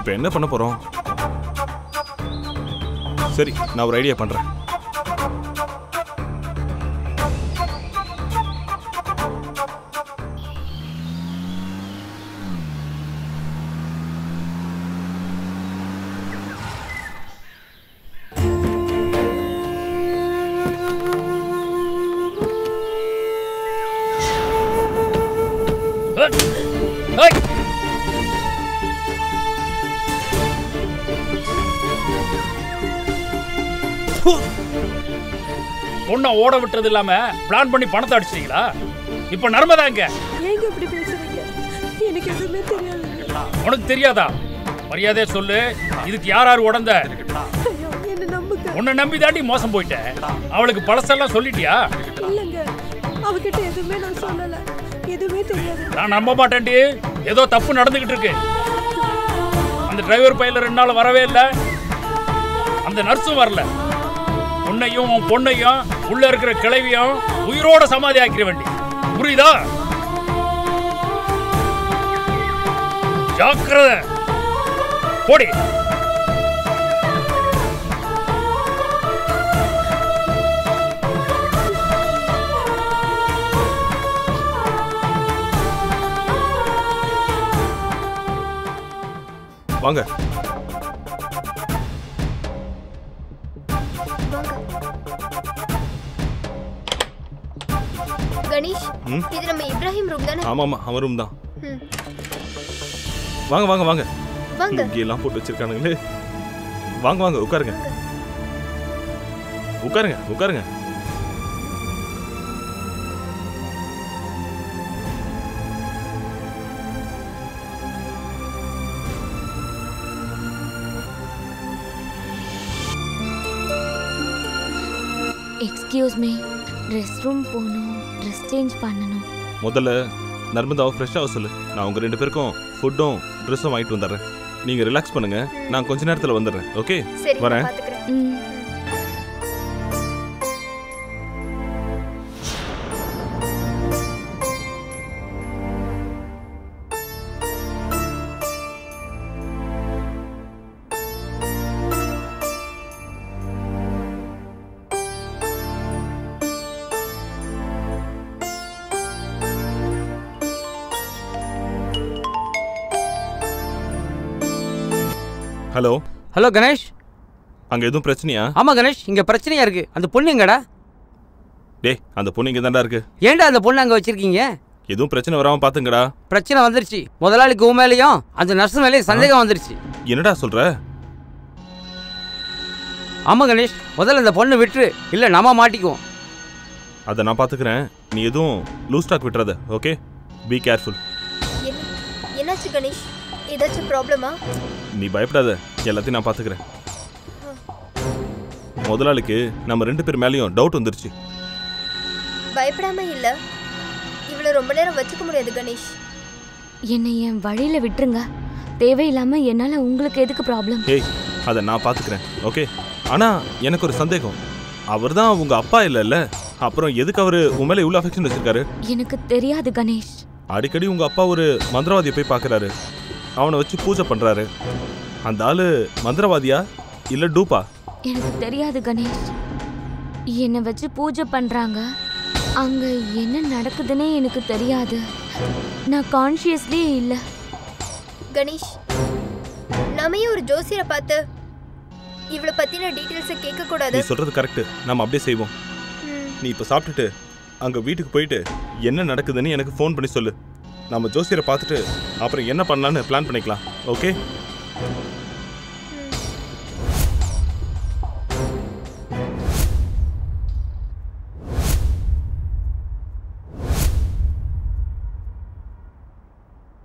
இப்போ என்ன பண்ண போறோம்? சரி, நான் ஒரு ஐடியா பண்றேன். பொண்ணை ஓட விட்டது இல்லாம பிளான் பண்ணி பணத்தை அடிச்சிட்டீங்களா? இப்ப நர்மதாங்க. ஏங்க இப்படி பேசுறீங்க? எனக்கு எதுவுமே தெரியாது. உனக்கு தெரியாதா? மரியாதையா சொல்லு, இதுக்கு யார் யார் உடந்த? ஐயோ, என்ன நம்புங்க. உன்னை நம்பி தாண்டி மோசம் போயிட்டேன். அவளுக்கு பழசெல்லாம் சொல்லிட்டியா? இல்லங்க, அவகிட்ட எதுவுமே நான் சொல்லல. எதுவுமே தெரியாது. நான் நம்ப மாட்டேன்டி. ஏதோ தப்பு நடந்துகிட்டு இருக்கு. அந்த டிரைவர் பையில 2 நாள் வரவே இல்லை. அந்த நர்ஸும் வரல. உன்னையும் உன் பொண்ணையும் உள்ள இருக்கிற கிழவியும் உயிரோட சமாதி ஆக்கிற வேண்டி. புரியுதா? ஜாக்கிரதை. போடி. வாங்க. கணேஷ், இது நம்ம இப்ராஹிம் ரூம் தானே? ஆமாமா, அவன் ரூம் தான். வாங்க வாங்க வாங்க. லுங்கி எல்லாம் போட்டு வச்சிருக்கானுங்களே. வாங்க வாங்க, உட்காருங்க. உட்காருங்க உட்காருங்க. எக்ஸ்கியூஸ் மீ, ரெஸ்ட் ரூம் போகணும், ட்ரெஸ் சேஞ்ச் பண்ணணும். முதல்ல நர்மதாவை ஃப்ரெஷ்ஷாக சொல்லு. நான் உங்கள் 2 பேருக்கும் ஃபுட்டும் ட்ரெஸ்ஸும் வாங்கிட்டு வந்துடுறேன். நீங்கள் ரிலாக்ஸ் பண்ணுங்க, நான் கொஞ்ச நேரத்தில் வந்துடுறேன். ஓகே, வரேன். ஹலோ ஹலோ கணேஷ், அங்கே எதுவும் பிரச்சனையா? ஆமாம் கணேஷ், இங்கே பிரச்சனையா இருக்கு. அந்த பொண்ணு எங்கடா? டேய், அந்த பொண்ணு இங்கே தாண்டா இருக்கு. ஏன்டா அந்த பொண்ணு அங்கே வச்சிருக்கீங்க? எதுவும் பிரச்சனை வராமல் பார்த்துங்கடா. பிரச்சனை வந்துருச்சு. முதலாளிக்கு உன் மேலேயும் அந்த நர்ஸ் மேலேயும் சந்தேகம் வந்துருச்சு. என்னடா சொல்ற? ஆமாம் கணேஷ், முதல்ல அந்த பொண்ணு விட்டுரு, இல்லை நம்ம மாட்டிக்குவோம். அதை நான் பார்த்துக்கிறேன். நீ எதுவும் லூஸ் ஸ்டாக் விட்டுறாத. Okay, be careful. என்னாச்சு கணேஷ்? ஏதாச்சும் ப்ராப்ளமா? நீ பயப்படாத, எல்லாத்தையும் நான் பார்த்துக்கிறேன். முதலாளிக்கு நம்ம 2 பேர் மேலேயும் டவுட் வந்துருச்சு. பயப்படாம இல்ல, இவ்வளவு ரொம்ப நேரம் வச்சுக்க முடியாது கணேஷ். என்னை என் வழியில விட்டுருங்க. தேவையில்லாம என்னால உங்களுக்கு எதுக்கு ப்ராப்ளம்? ஏய், அதை நான் பார்த்துக்கிறேன். ஓகே, ஆனா எனக்கு ஒரு சந்தேகம். அவர் தான் உங்க அப்பா இல்லைல்ல, அப்புறம் எதுக்கு அவரு உன் மேலே இவ்வளோ அஃபெக்ஷன் வச்சிருக்காரு? எனக்கு தெரியாது கணேஷ். அடிக்கடி உங்க அப்பா ஒரு மந்திரவாதியை போய் பார்க்கறாரு, அவனை வச்சு பூஜை பண்றாரு. அந்த ஆளு மந்திரவாதியா இல்ல டூப்பா? எனக்கு தெரியாது கணேஷ். என்னை வச்சு பூஜை பண்றாங்க. அங்க என்ன நடக்குதுன்னே எனக்கு தெரியாது. நான் கான்ஷியஸ்லயே இல்ல. கணேஷ், நாமே ஒரு ஜோசியரை பார்த்து இவ்வளவு பத்தின டீடைல்ஸை கேட்க கூடாது. நீ சொல்றது கரெக்ட், நாம அப்படியே செய்வோம். நீ இப்ப சாப்பிட்டுட்டு அங்க வீட்டுக்கு போயிட்டு என்ன நடக்குதுன்னு எனக்கு ஃபோன் பண்ணி சொல்லு. நம்ம ஜோசியரை பார்த்துட்டு அப்புறம் என்ன பண்ணலான்னு பிளான் பண்ணிக்கலாம். ஓகே?